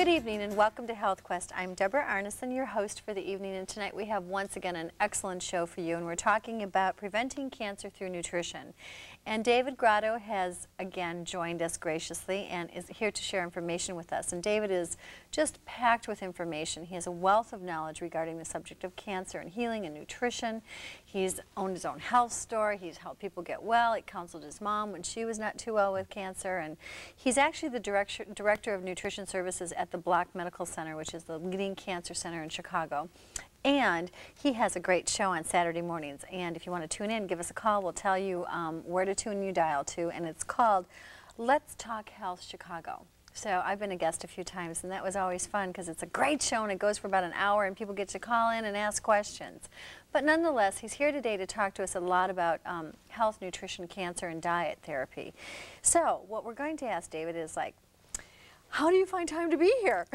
Good evening and welcome to Health Quest. I'm Deborah Arneson, your host for the evening, and tonight we have once again an excellent show for you, and we're talking about preventing cancer through nutrition. And David Grotto has again joined us graciously and is here to share information with us. And David is just packed with information. He has a wealth of knowledge regarding the subject of cancer and healing and nutrition. He's owned his own health store. He's helped people get well. He counseled his mom when she was not too well with cancer. And he's actually the director of nutrition services at the Block Medical Center, which is the leading cancer center in Chicago. And he has a great show on Saturday mornings. And if you want to tune in, give us a call. We'll tell you where to tune your dial to. And it's called Let's Talk Health Chicago. So I've been a guest a few times, and that was always fun because it's a great show and it goes for about an hour and people get to call in and ask questions. But nonetheless, he's here today to talk to us a lot about health, nutrition, cancer, and diet therapy. So what we're going to ask David is like, how do you find time to be here?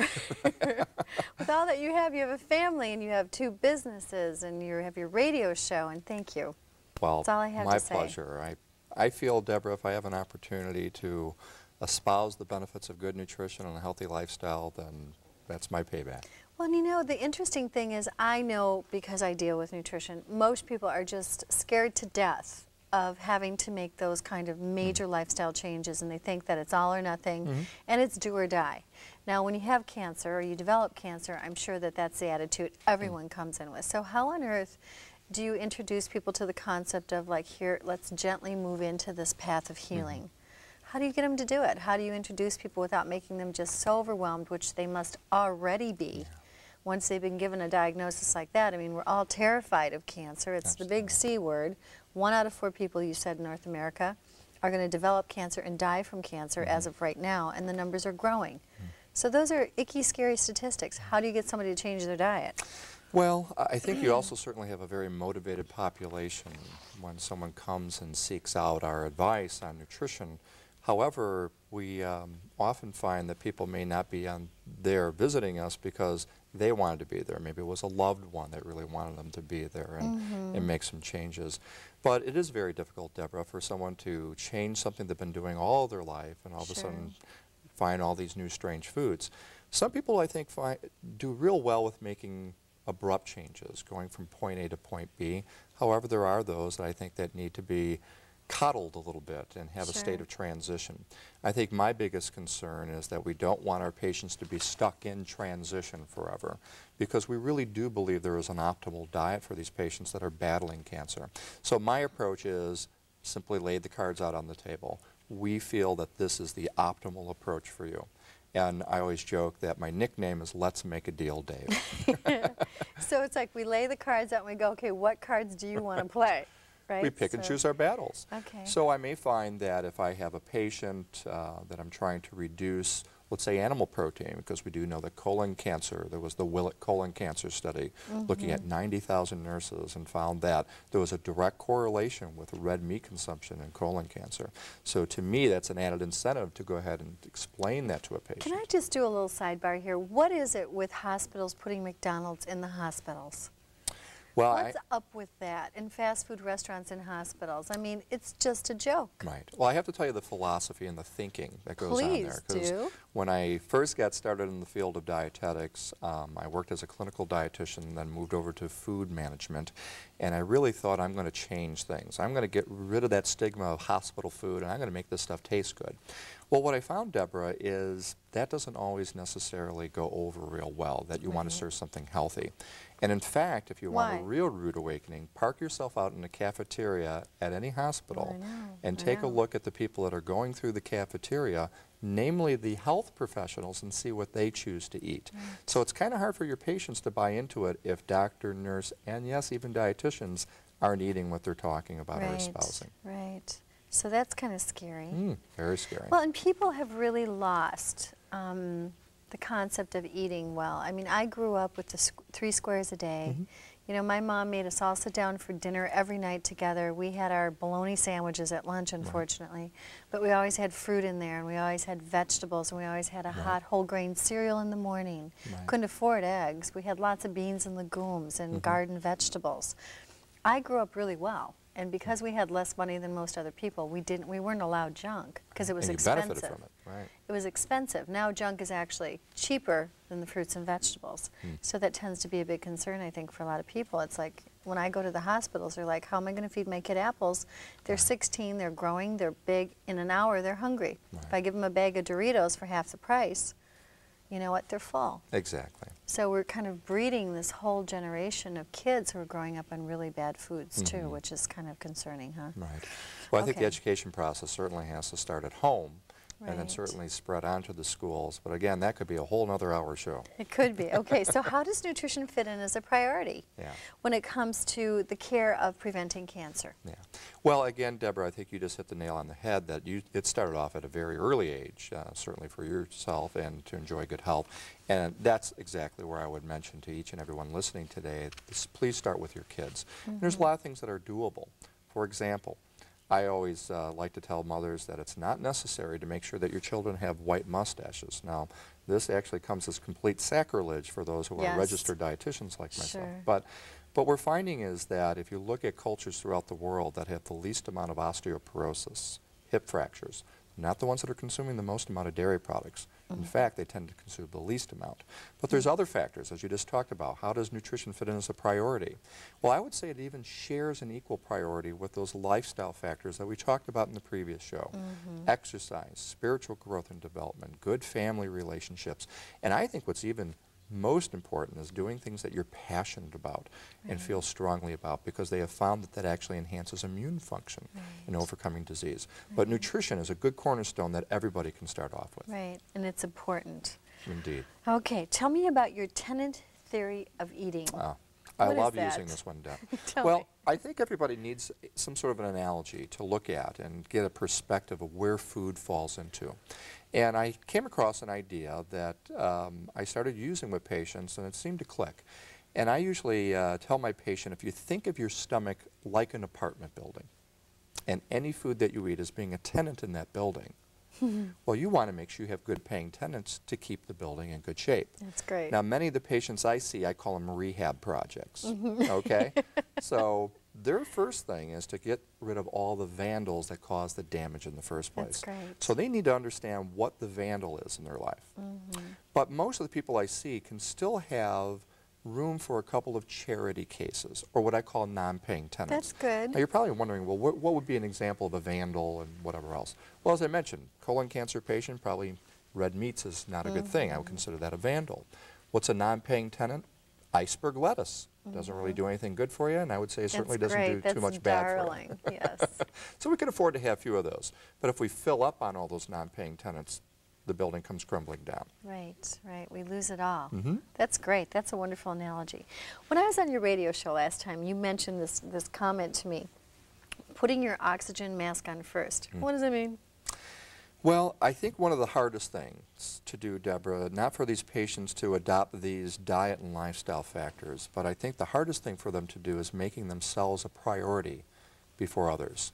With all that you have a family and you have 2 businesses and you have your radio show, and thank you. Well, that's all I have my to say. pleasure. I feel, Deborah, if I have an opportunity to espouse the benefits of good nutrition and a healthy lifestyle, then that's my payback. Well, you know, the interesting thing is I know, because I deal with nutrition, most people are just scared to death of having to make those kind of major lifestyle changes, and they think that it's all or nothing, and it's do or die. Now, when you have cancer or you develop cancer, I'm sure that that's the attitude everyone comes in with. So how on earth do you introduce people to the concept of, like, here, let's gently move into this path of healing? How do you get them to do it? How do you introduce people without making them just so overwhelmed, which they must already be? Once they've been given a diagnosis like that, I mean, we're all terrified of cancer. It's the big C word. 1 out of 4 people, you said, in North America are going to develop cancer and die from cancer as of right now, and the numbers are growing. So those are icky, scary statistics. How do you get somebody to change their diet? Well, I think you also certainly have a very motivated population when someone comes and seeks out our advice on nutrition. However, we often find that people may not be there visiting us because they wanted to be there. Maybe it was a loved one that really wanted them to be there and make some changes. But it is very difficult, Deborah, for someone to change something they've been doing all their life and all of a sudden find all these new strange foods. Some people, I think, do real well with making abrupt changes, going from point A to point B. However, there are those that I think that need to be coddled a little bit and have a state of transition. I think my biggest concern is that we don't want our patients to be stuck in transition forever, because we really do believe there is an optimal diet for these patients that are battling cancer. So my approach is simply lay the cards out on the table. We feel that this is the optimal approach for you. And I always joke that my nickname is Let's Make a Deal, Dave. So it's like we lay the cards out and we go, okay, what cards do you want to play? Right? We pick and choose our battles. Okay. So I may find that if I have a patient that I'm trying to reduce, let's say, animal protein, because we do know that colon cancer, there was the Willett colon cancer study looking at 90,000 nurses and found that there was a direct correlation with red meat consumption and colon cancer. So to me, that's an added incentive to go ahead and explain that to a patient. Can I just do a little sidebar here? What is it with hospitals putting McDonald's in the hospitals? Well, what's up with that in fast food restaurants and hospitals? I mean, it's just a joke. Right. Well, I have to tell you the philosophy and the thinking that goes on there. Please do. When I first got started in the field of dietetics, I worked as a clinical dietitian, then moved over to food management, and I really thought, I'm going to change things. I'm going to get rid of that stigma of hospital food, and I'm going to make this stuff taste good. Well, what I found, Deborah, is that doesn't always necessarily go over real well, that you want to serve something healthy. And in fact, if you want a real rude awakening, park yourself out in a cafeteria at any hospital and take a look at the people that are going through the cafeteria, namely the health professionals, and see what they choose to eat. So it's kind of hard for your patients to buy into it if doctor, nurse, and yes, even dietitians aren't eating what they're talking about or espousing. Right. So that's kind of scary. Very scary. Well, and people have really lost the concept of eating well. I mean, I grew up with the 3 squares a day. You know, my mom made us all sit down for dinner every night together. We had our bologna sandwiches at lunch, unfortunately, but we always had fruit in there, and we always had vegetables, and we always had a hot whole grain cereal in the morning. Couldn't afford eggs. We had lots of beans and legumes and garden vegetables. I grew up really well. And because we had less money than most other people, we weren't allowed junk because it was And you expensive. benefited from it, right? It was expensive. Now junk is actually cheaper than the fruits and vegetables. So that tends to be a big concern, I think, for a lot of people. It's like when I go to the hospitals, they're like, how am I going to feed my kid apples? They're 16, they're growing, they're big. In an hour, they're hungry. Right. If I give them a bag of Doritos for half the price, you know what, they're full. Exactly. So we're kind of breeding this whole generation of kids who are growing up on really bad foods too, which is kind of concerning, huh? Right. Well, I think the Okay. education process certainly has to start at home and then Right. certainly spread onto the schools. But again, that could be a whole other hour show. It could be. Okay, so how does nutrition fit in as a priority Yeah. when it comes to the care of preventing cancer? Yeah. Well, again, Deborah, I think you just hit the nail on the head that it started off at a very early age, certainly for yourself and to enjoy good health. And that's exactly where I would mention to each and everyone listening today, please start with your kids. There's a lot of things that are doable. For example, I always like to tell mothers that it's not necessary to make sure that your children have white mustaches. Now, this actually comes as complete sacrilege for those who Yes. are registered dietitians like myself. Sure. But what we're finding is that if you look at cultures throughout the world that have the least amount of osteoporosis, hip fractures, not the ones that are consuming the most amount of dairy products. In fact, they tend to consume the least amount. But there's other factors, as you just talked about. How does nutrition fit in as a priority? Well, I would say it even shares an equal priority with those lifestyle factors that we talked about in the previous show. Exercise, spiritual growth and development, good family relationships. And I think what's even most important is doing things that you're passionate about and feel strongly about, because they have found that that actually enhances immune function in overcoming disease. But nutrition is a good cornerstone that everybody can start off with. Right, and it's important. Indeed. Okay, tell me about your tenant theory of eating. I What is love that? using this one, Deb. Tell Well, me. I think everybody needs some sort of an analogy to look at and get a perspective of where food falls into. And I came across an idea that I started using with patients, and it seemed to click. And I usually tell my patient, if you think of your stomach like an apartment building, and any food that you eat is being a tenant in that building, well, you want to make sure you have good paying tenants to keep the building in good shape. That's great. Now, many of the patients I see, I call them rehab projects, okay? So their first thing is to get rid of all the vandals that cause the damage in the first place. That's great. So they need to understand what the vandal is in their life. But most of the people I see can still have room for a couple of charity cases, or what I call non-paying tenants. That's good. Now, you're probably wondering, well, what would be an example of a vandal and whatever else? Well, as I mentioned, colon cancer patient, probably red meats is not a good thing. I would consider that a vandal. What's a non-paying tenant? Iceberg lettuce. Doesn't really do anything good for you, and I would say it certainly That's doesn't great. do too much bad for you. Darling. Yes. So we can afford to have a few of those. But if we fill up on all those non-paying tenants, the building comes crumbling down. Right, right. We lose it all. Mhm. That's great. That's a wonderful analogy. When I was on your radio show last time, you mentioned this comment to me, putting your oxygen mask on first. What does it mean? Well, I think one of the hardest things to do, Deborah, not for these patients to adopt these diet and lifestyle factors, but I think the hardest thing for them to do is making themselves a priority before others.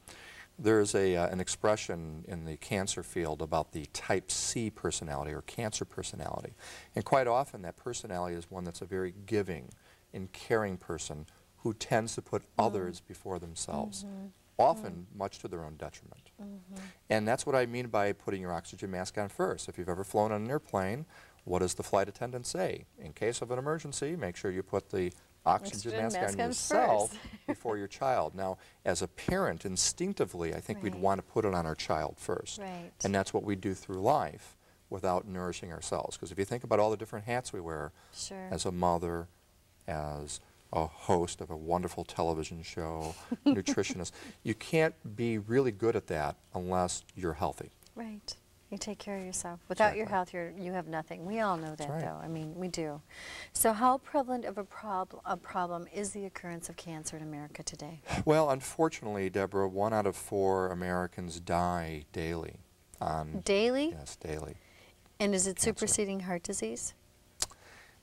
There's an expression in the cancer field about the type C personality or cancer personality. And quite often that personality is one that's a very giving and caring person who tends to put others before themselves, often much to their own detriment. And that's what I mean by putting your oxygen mask on first. If you've ever flown on an airplane, what does the flight attendant say? In case of an emergency, make sure you put the oxygen mask on yourself first. before your child. Now, as a parent, instinctively, I think we'd Right. want to put it on our child first. Right. And that's what we do through life without nourishing ourselves. Because if you think about all the different hats we wear Sure. as a mother, as a host of a wonderful television show, nutritionist, you can't be really good at that unless you're healthy. Right. You take care of yourself. Without your Exactly. health, you have nothing. We all know that, right. though. I mean, we do. So how prevalent of a problem is the occurrence of cancer in America today? Well, unfortunately, Deborah, 1 out of 4 Americans die daily. Daily? Yes, daily. And is it Cancer. superseding heart disease?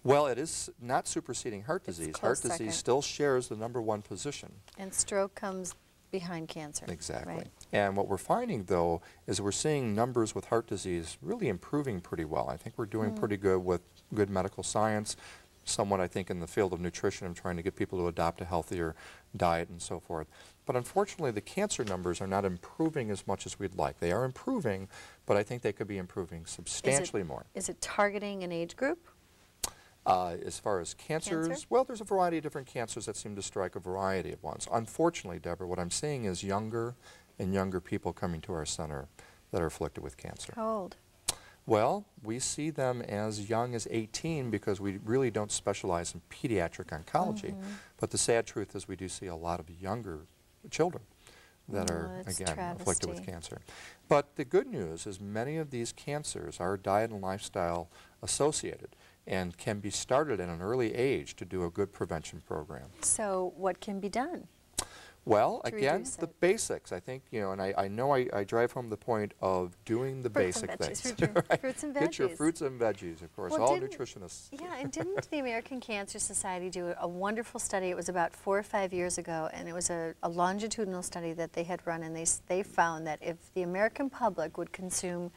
Well, it is not superseding heart disease. close Heart disease second. still shares the #1 position. And stroke comes behind cancer. Exactly. Right. And what we're finding, though, is we're seeing numbers with heart disease really improving pretty well. I think we're doing pretty good with good medical science. somewhat, I think, in the field of nutrition and trying to get people to adopt a healthier diet and so forth. But unfortunately, the cancer numbers are not improving as much as we'd like. They are improving, but I think they could be improving substantially more. Is it targeting an age group? As far as cancers, well, there's a variety of different cancers that seem to strike a variety of ones. Unfortunately, Deborah, what I'm seeing is younger and younger people coming to our center that are afflicted with cancer. How old? Well, we see them as young as 18 because we really don't specialize in pediatric oncology. But the sad truth is we do see a lot of younger children that are, again, afflicted with cancer. But the good news is many of these cancers are diet and lifestyle associated and can be started at an early age to do a good prevention program. So what can be done? Well, again, the basics. I think, you know, and I know I drive home the point of doing the basic things. Fruits and veggies. Get your fruits and veggies, of course, all nutritionists. Yeah, and didn't the American Cancer Society do a wonderful study? It was about 4 or 5 years ago, and it was a longitudinal study that they had run, and they found that if the American public would consume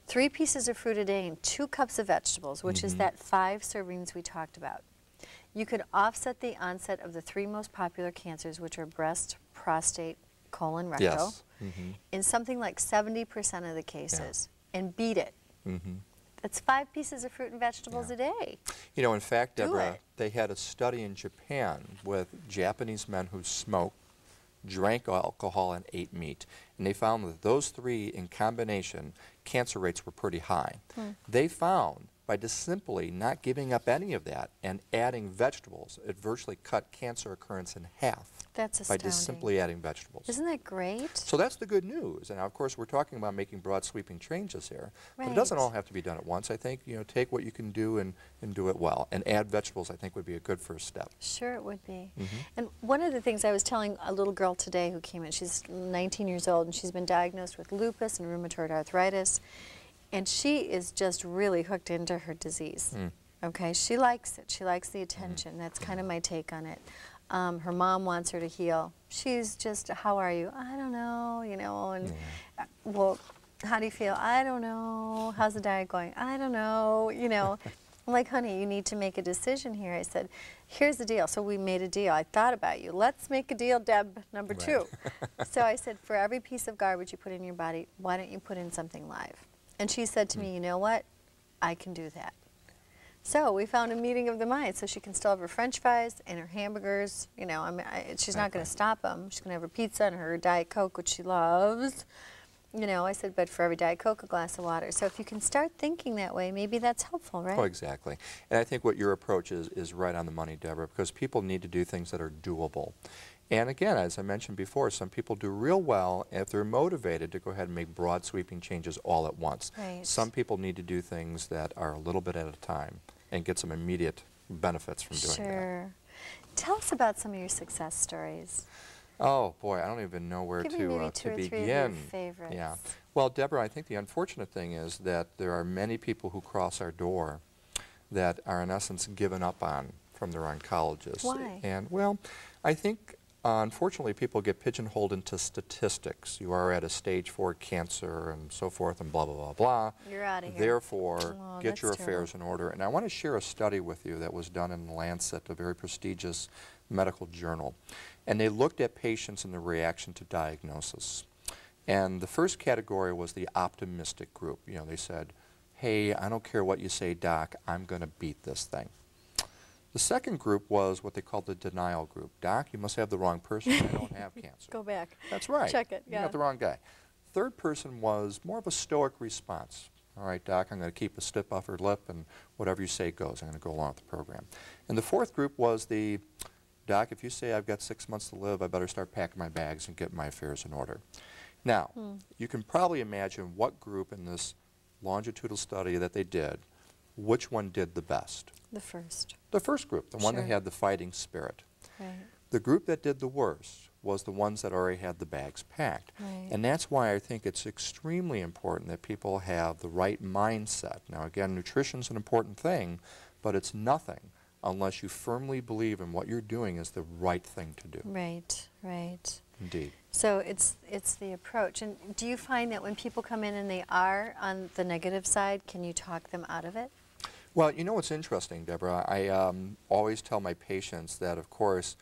3 pieces of fruit a day and 2 cups of vegetables, which is that 5 servings we talked about, you could offset the onset of the 3 most popular cancers, which are breast, prostate, colon, rectal, in something like 70% of the cases, and beat it. That's 5 pieces of fruit and vegetables a day. You know, in fact, Deborah, they had a study in Japan with Japanese men who smoked, drank alcohol, and ate meat. And they found that those 3 in combination, cancer rates were pretty high. They found by just simply not giving up any of that and adding vegetables, it virtually cut cancer occurrence in half. That's astounding. By just simply adding vegetables. Isn't that great? So that's the good news. And of course, we're talking about making broad sweeping changes here. But it doesn't all have to be done at once. I think, you know, take what you can do and do it well. And add vegetables, I think, would be a good first step. Sure it would be. And one of the things I was telling a little girl today who came in, she's 19 years old, and she's been diagnosed with lupus and rheumatoid arthritis. And she is just really hooked into her disease. Okay, she likes it. She likes the attention. That's kind of my take on it. Her mom wants her to heal. She's just, how are you? I don't know, you know, and well, how do you feel? I don't know. How's the diet going? I don't know, you know. I'm like, honey, you need to make a decision here. I said, here's the deal. So we made a deal. I thought about you. Let's make a deal, Deb, number 2. So I said, for every piece of garbage you put in your body, why don't you put in something live? And she said to me, you know what? I can do that. So we found a meeting of the minds, so she can still have her French fries and her hamburgers. You know, I mean, she's not going to stop them. She's going to have her pizza and her Diet Coke, which she loves. You know, I said, but for every Diet Coke, a glass of water. So if you can start thinking that way, maybe that's helpful, right? Oh, exactly. And I think what your approach is right on the money, Deborah, because people need to do things that are doable. And again, as I mentioned before, some people do real well if they're motivated to go ahead and make broad sweeping changes all at once. Some people need to do things that are a little bit at a time and get some immediate benefits from doing that. Tell us about some of your success stories. Oh boy, I don't even know where to begin. Give me maybe 2 or 3 of your favorites. Yeah. Well, Deborah, I think the unfortunate thing is that there are many people who cross our door that are in essence given up on from their oncologist. Why? And well, I think unfortunately, people get pigeonholed into statistics. You are at a stage 4 cancer and so forth and blah, blah, blah, blah. You're out of here. Therefore, get your affairs in order. And I want to share a study with you that was done in Lancet, a very prestigious medical journal. And they looked at patients and their reaction to diagnosis. And the first category was the optimistic group. You know, they said, hey, I don't care what you say, doc, I'm going to beat this thing. The second group was what they called the denial group. Doc, you must have the wrong person. I don't have cancer. Go back. That's right. Check it. You got the wrong guy. Third person was more of a stoic response. All right, Doc, I'm going to keep a stiff upper lip, and whatever you say goes. I'm going to go along with the program. And the fourth group was the, Doc, if you say I've got 6 months to live, I better start packing my bags and get my affairs in order. Now, you can probably imagine what group in this longitudinal study that they did, which one did the best. The first. The first group, the one that had the fighting spirit. The group that did the worst was the ones that already had the bags packed. And that's why I think it's extremely important that people have the right mindset. Now again, nutrition's an important thing, but it's nothing unless you firmly believe in what you're doing is the right thing to do. Right, right. Indeed. So it's the approach. And do you find that when people come in and they are on the negative side, can you talk them out of it? Well, you know what's interesting, Deborah? I always tell my patients that, of course,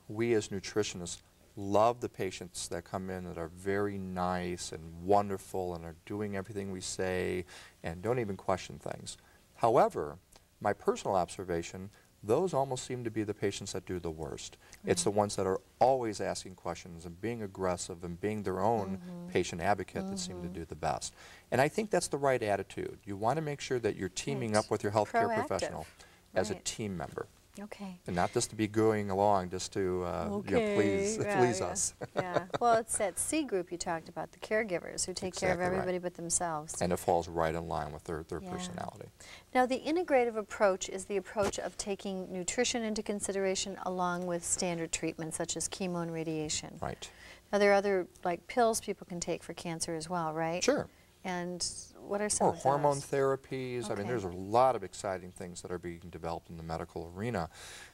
we as nutritionists love the patients that come in that are very nice and wonderful and are doing everything we say and don't even question things. However, my personal observation, those almost seem to be the patients that do the worst. It's the ones that are always asking questions and being aggressive and being their own patient advocate that seem to do the best. And I think that's the right attitude. You want to make sure that you're teaming up with your healthcare Proactive. professional as a Right. team member. Okay. And not just to be going along just to you know, please Yeah. us. Yeah. Well, it's that C group you talked about, the caregivers who take care of Exactly right. everybody but themselves. And it falls right in line with their Yeah. personality. Now, the integrative approach is the approach of taking nutrition into consideration along with standard treatments such as chemo and radiation. Right. Now, there are other, like, pills people can take for cancer as well, right? Sure. And what are some Or of those? hormone therapies. I mean, Okay. there's a lot of exciting things that are being developed in the medical arena.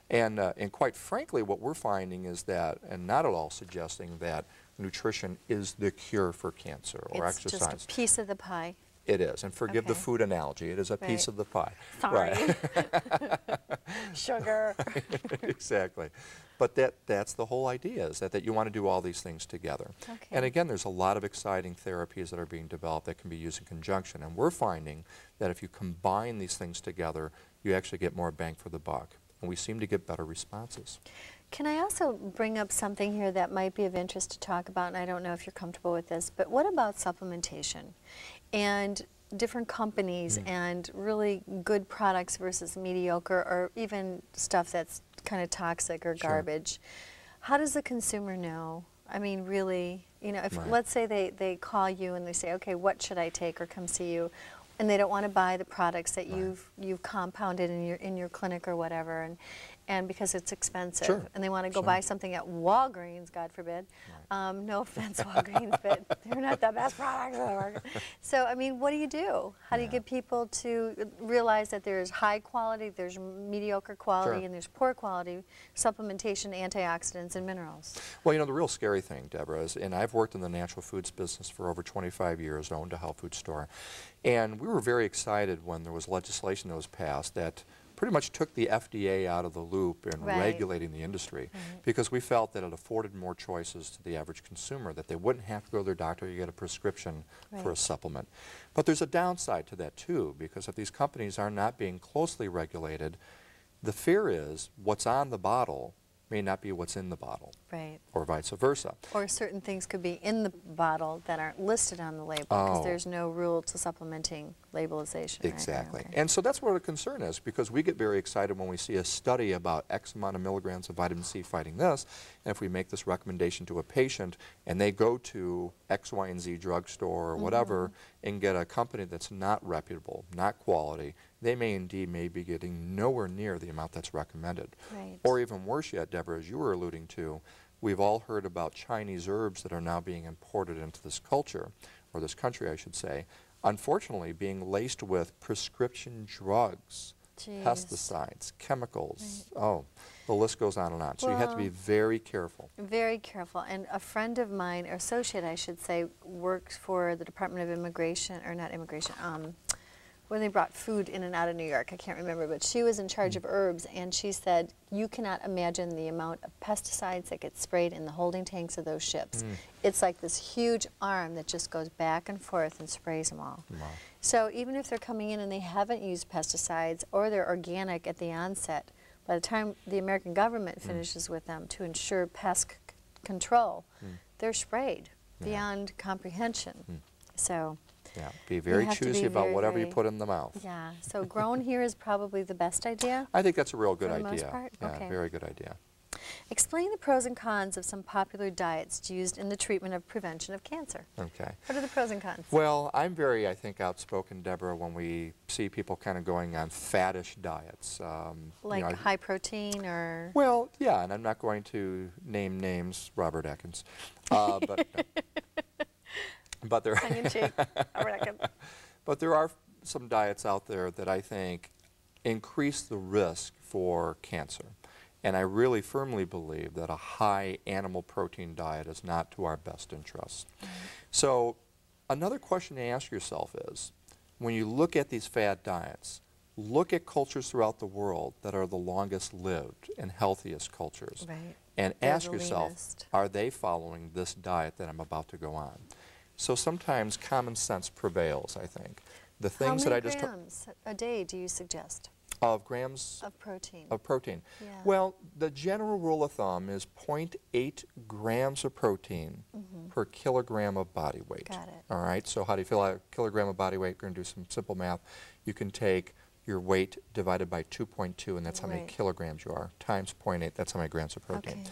And quite frankly, what we're finding is that, and not at all suggesting that nutrition is the cure for cancer or It's exercise. just a piece of the pie. It is. And forgive the Okay. food analogy. It is a piece Right. of the pie. Sorry. Right. Sugar. Exactly. But that's the whole idea, is that you want to do all these things together. Okay. And again, there's a lot of exciting therapies that are being developed that can be used in conjunction. And we're finding that if you combine these things together, you actually get more bang for the buck. And we seem to get better responses. Can I also bring up something here that might be of interest to talk about, and I don't know if you're comfortable with this, but what about supplementation and different companies and really good products versus mediocre or even stuff that's kind of toxic or Sure. garbage? How does the consumer know? I mean, really, you know, if Right. let's say they call you and they say, okay, what should I take, or come see you, and they don't want to buy the products that Right. you've compounded in your clinic or whatever, and because it's expensive, Sure. and they want to go Sure. buy something at Walgreens, God forbid. No offense, Walgreens, but they're not the best products in the market. So, I mean, what do you do? How do you Yeah. get people to realize that there's high quality, there's mediocre quality, Sure. and there's poor quality supplementation, antioxidants, and minerals? Well, you know, the real scary thing, Deborah, is, and I've worked in the natural foods business for over 25 years, owned a health food store, and we were very excited when there was legislation that was passed that pretty much took the FDA out of the loop in Right. regulating the industry, because we felt that it afforded more choices to the average consumer, that they wouldn't have to go to their doctor to get a prescription for a Right. supplement. But there's a downside to that too, because if these companies are not being closely regulated, the fear is what's on the bottle may not be what's in the bottle, Right. or vice versa. Or certain things could be in the bottle that aren't listed on the label because Oh. there's no rule to supplementing labelization. right? Exactly. Okay. And so that's what the concern is, because we get very excited when we see a study about X amount of milligrams of vitamin C fighting this, and if we make this recommendation to a patient and they go to X, Y, and Z drugstore or whatever and get a company that's not reputable, not quality, they may indeed be getting nowhere near the amount that's recommended. Right. Or even worse yet, Deborah, as you were alluding to, we've all heard about Chinese herbs that are now being imported into this culture, or this country, I should say, unfortunately being laced with prescription drugs, Jeez. pesticides, chemicals. Oh, the list goes on and on. So you have to be very careful. Very careful. And a friend of mine, or associate, I should say, works for the Department of Immigration, or not immigration, when they brought food in and out of New York. I can't remember, but she was in charge of herbs, and she said, you cannot imagine the amount of pesticides that get sprayed in the holding tanks of those ships. It's like this huge arm that just goes back and forth and sprays them all. Wow. So even if they're coming in and they haven't used pesticides, or they're organic at the onset, by the time the American government finishes with them to ensure pest control, they're sprayed beyond comprehension. So, Yeah, be very have to choosy be about very, whatever you very- put in the mouth. yeah. So grown here is probably the best idea. I think that's a real good For the most idea. part? Yeah, Okay. very good idea. Explain the pros and cons of some popular diets used in the treatment of prevention of cancer. Okay. What are the pros and cons? Well, I'm very, I think, outspoken, Deborah, when we see people kind of going on faddish diets. Like you know, high protein or... well, yeah, and I'm not going to name names, Robert Atkins, but but there, Tongue in cheek. I reckon. but there are some diets out there that I think increase the risk for cancer. And I really firmly believe that a high animal protein diet is not to our best interest. So another question to ask yourself is, when you look at these fad diets, look at cultures throughout the world that are the longest lived and healthiest cultures, Right. and They're ask the yourself, leanest. are they following this diet that I'm about to go on? So sometimes common sense prevails, I think. The things How that many I just grams a day do you suggest of grams of protein? of protein. Yeah. Well, the general rule of thumb is 0.8 grams of protein per kilogram of body weight. Got it. All right, so how do you feel like a kilogram of body weight? We're going to do some simple math. You can take your weight divided by 2.2, and that's how many Right. kilograms you are, times 0.8, that's how many grams of protein. Okay.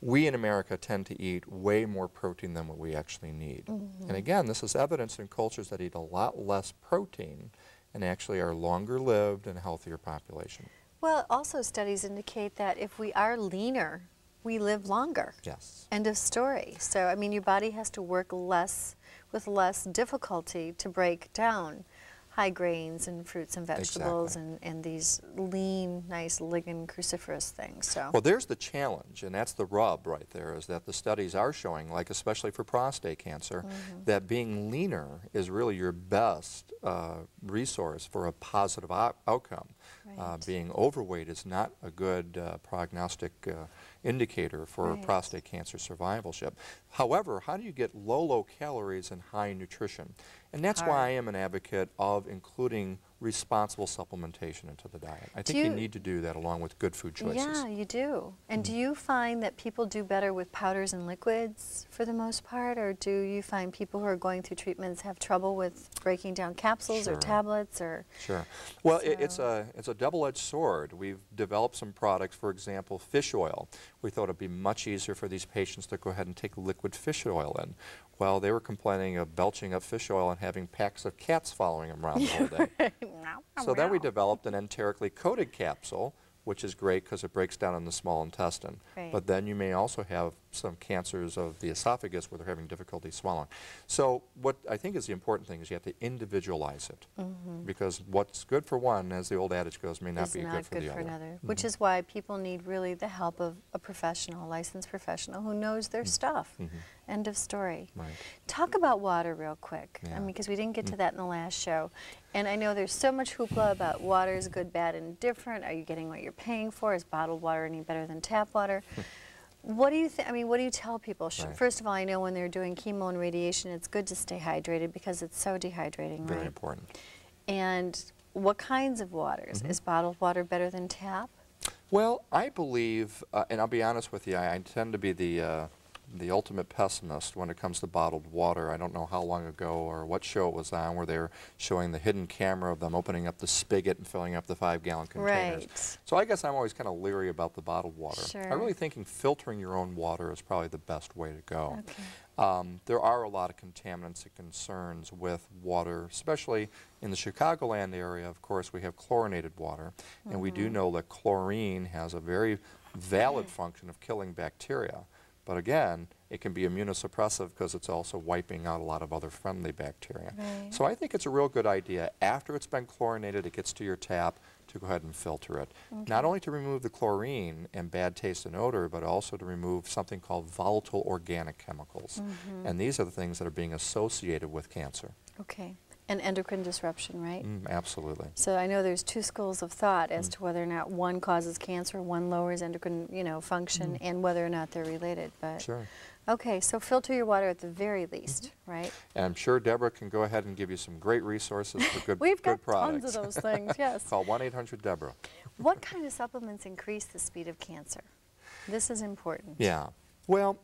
We in America tend to eat way more protein than what we actually need. And again, this is evidence in cultures that eat a lot less protein and actually are longer lived and healthier population. Well, also studies indicate that if we are leaner, we live longer. Yes. End of story. So, I mean, your body has to work less, with less difficulty to break down high grains and fruits and vegetables and these lean, nice ligand cruciferous things. So, Well, there's the challenge, and that's the rub right there, is that the studies are showing, like especially for prostate cancer, that being leaner is really your best resource for a positive outcome. Right. Being overweight is not a good prognostic indicator for Right. prostate cancer survivalship. However, how do you get low calories and high nutrition? And that's why I am an advocate of including responsible supplementation into the diet. I think you need to do that along with good food choices. yeah, you do. And do you find that people do better with powders and liquids for the most part, or do you find people who are going through treatments have trouble with breaking down capsules or Sure. tablets or? Sure. Well, it's So- a double-edged sword. We've developed some products, for example, fish oil. We thought it'd be much easier for these patients to go ahead and take liquid fish oil in. Well, they were complaining of belching up fish oil and having packs of cats following them around the whole day. So then we developed an enterically coated capsule, which is great because it breaks down in the small intestine. Right. But then you may also have some cancers of the esophagus where they're having difficulty swallowing. So what I think is the important thing is you have to individualize it. Because what's good for one, as the old adage goes, may not Is be not good for the other. another. Which is why people need really the help of a professional, a licensed professional who knows their stuff. End of story. Right. Talk about water real quick. I Yeah. mean, because we didn't get to that in the last show. And I know there's so much hoopla about water is good, bad, and different. Are you getting what you're paying for? Is bottled water any better than tap water? What do you think? I mean, what do you tell people? Right. First of all, I know when they're doing chemo and radiation, it's good to stay hydrated because it's so dehydrating, Very right? important. And what kinds of waters? Is bottled water better than tap? Well, I believe, and I'll be honest with you, I tend to be the ultimate pessimist when it comes to bottled water. I don't know how long ago or what show it was on where they were showing the hidden camera of them opening up the spigot and filling up the 5-gallon containers. Right. So I guess I'm always kind of leery about the bottled water. Sure. I really think filtering your own water is probably the best way to go. Okay. There are a lot of contaminants and concerns with water, especially in the Chicagoland area. Of course, we have chlorinated water, and we do know that chlorine has a very valid function of killing bacteria. But again, it can be immunosuppressive because it's also wiping out a lot of other friendly bacteria. Right. So I think it's a real good idea, after it's been chlorinated, it gets to your tap, to go ahead and filter it. Not only to remove the chlorine and bad taste and odor, but also to remove something called volatile organic chemicals. And these are the things that are being associated with cancer. Okay. And endocrine disruption, right? Absolutely. So I know there's two schools of thought as to whether or not one causes cancer, one lowers endocrine, function, and whether or not they're related. But Sure. okay, so filter your water at the very least, right? And I'm sure Deborah can go ahead and give you some great resources for good, We've got good products. tons of those things, yes. Call 1-800-DEBORAH. What kind of supplements increase the speed of cancer? This is important. Yeah. Well,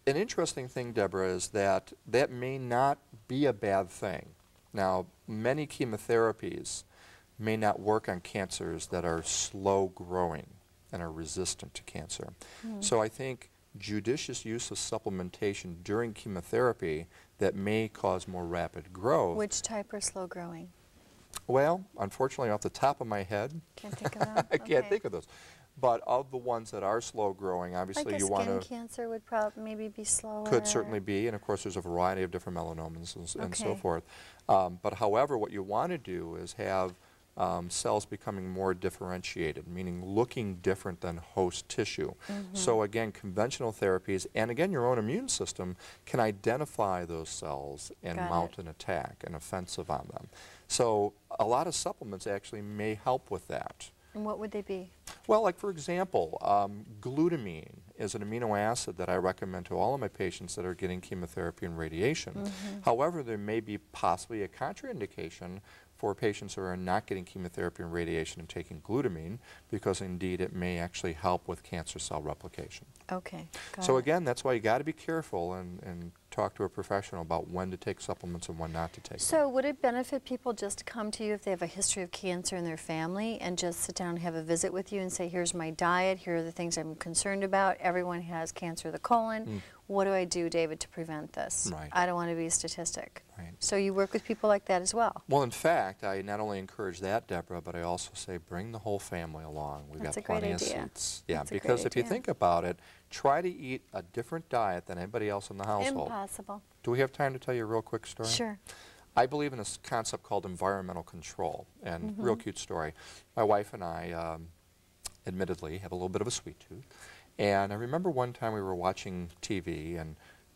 an interesting thing, Deborah, is that that may not be a bad thing. Now, many chemotherapies may not work on cancers that are slow growing and are resistant to cancer. So I think judicious use of supplementation during chemotherapy that may cause more rapid growth. Which type are slow growing? Well, unfortunately, off the top of my head, Can't think of them? I can't Okay. think of those. But of the ones that are slow growing, obviously Like a you want skin to... cancer would probably maybe be slower. Could certainly be, and of course there's a variety of different melanomas and so Okay. forth. But however, what you want to do is have cells becoming more differentiated, meaning looking different than host tissue. So again, conventional therapies, and again your own immune system, can identify those cells and Got mount an attack, an offensive on them. So a lot of supplements actually may help with that. And what would they be? Well, like for example, glutamine is an amino acid that I recommend to all of my patients that are getting chemotherapy and radiation. However, there may be possibly a contraindication for patients who are not getting chemotherapy and radiation and taking glutamine, because indeed it may actually help with cancer cell replication. Okay, got So it. again, that's why you got to be careful and talk to a professional about when to take supplements and when not to take them. So would it benefit people just to come to you if they have a history of cancer in their family and just sit down and have a visit with you and say, here's my diet, here are the things I'm concerned about, everyone has cancer of the colon, what do I do, David, to prevent this? Right. I don't want to be a statistic. Right. So you work with people like that as well? Well, in fact, I not only encourage that, Deborah, but I also say bring the whole family along. We've That's got a great plenty of idea. seats. Yeah, That's a great because if you idea. think about it, try to eat a different diet than anybody else in the household. Impossible. Do we have time to tell you a real quick story? Sure. I believe in this concept called environmental control, and real cute story. My wife and I, admittedly, have a little bit of a sweet tooth, and I remember one time we were watching TV,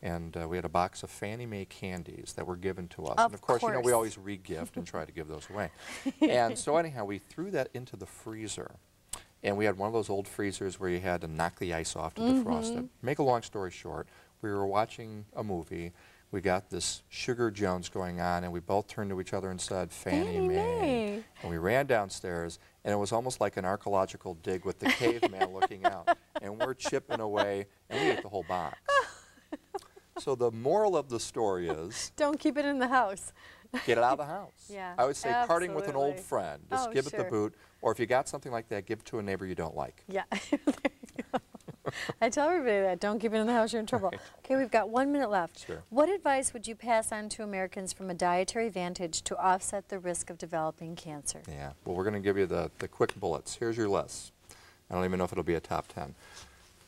and we had a box of Fannie Mae candies that were given to us. And of course, you know, we course. always re-gift and try to give those away. And so anyhow, we threw that into the freezer. And we had one of those old freezers where you had to knock the ice off to defrost it. Make a long story short, we were watching a movie. We got this Sugar Jones going on, and we both turned to each other and said, Fannie Mae. And we ran downstairs, and it was almost like an archaeological dig with the caveman looking out. And we're chipping away, and we ate the whole box. So the moral of the story is, Don't keep it in the house. get it out of the house. Yeah, I would say parting with an old absolutely. friend. Just Oh, give it the sure. boot. Or if you got something like that, give it to a neighbor you don't like. Yeah. There you go. I tell everybody that. Don't keep it in the house, you're in trouble. Right. Okay, we've got 1 minute left. Sure. What advice would you pass on to Americans from a dietary vantage to offset the risk of developing cancer? Yeah, well, we're going to give you the quick bullets. Here's your list. I don't even know if it'll be a top 10.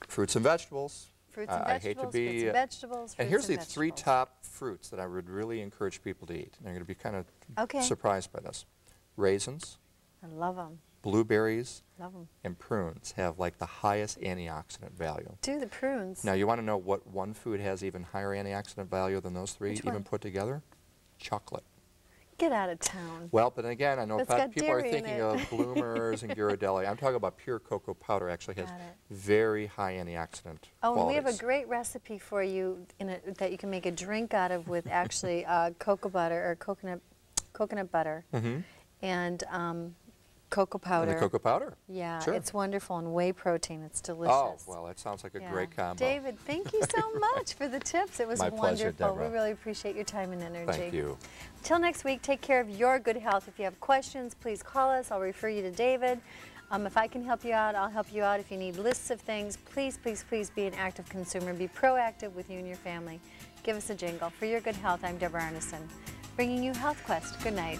Fruits and vegetables. Fruits and I hate to vegetables, be, fruits and vegetables, and fruits here's and the three vegetables. top fruits that I would really encourage people to eat. And you're going to be kind of Okay. surprised by this. Raisins, I love them. blueberries, Love them. and prunes have like the highest antioxidant value. Do the prunes. Now, you want to know what one food has even higher antioxidant value than those three, Which even one? put together? Chocolate. Get out of town. Well, but again, I know It's got people are dairy in thinking it. of Bloomers and Ghirardelli. I'm talking about pure cocoa powder. Actually has Got it. very high antioxidant Oh, and we have a qualities. great recipe for you that you can make a drink out of with actually cocoa butter or coconut butter and cocoa powder. And the cocoa powder. Yeah, Sure. it's wonderful and whey protein. It's delicious. Oh, well, that sounds like a Yeah. great combo. David, thank you so much for the tips. It was My pleasure, wonderful. We Deborah. really appreciate your time and energy. Thank you. Till next week, take care of your good health. If you have questions, please call us. I'll refer you to David. If I can help you out, I'll help you out. If you need lists of things, please, please, please be an active consumer. Be proactive with you and your family. Give us a jingle. For your good health, I'm Deborah Arneson, bringing you Health Quest. Good night.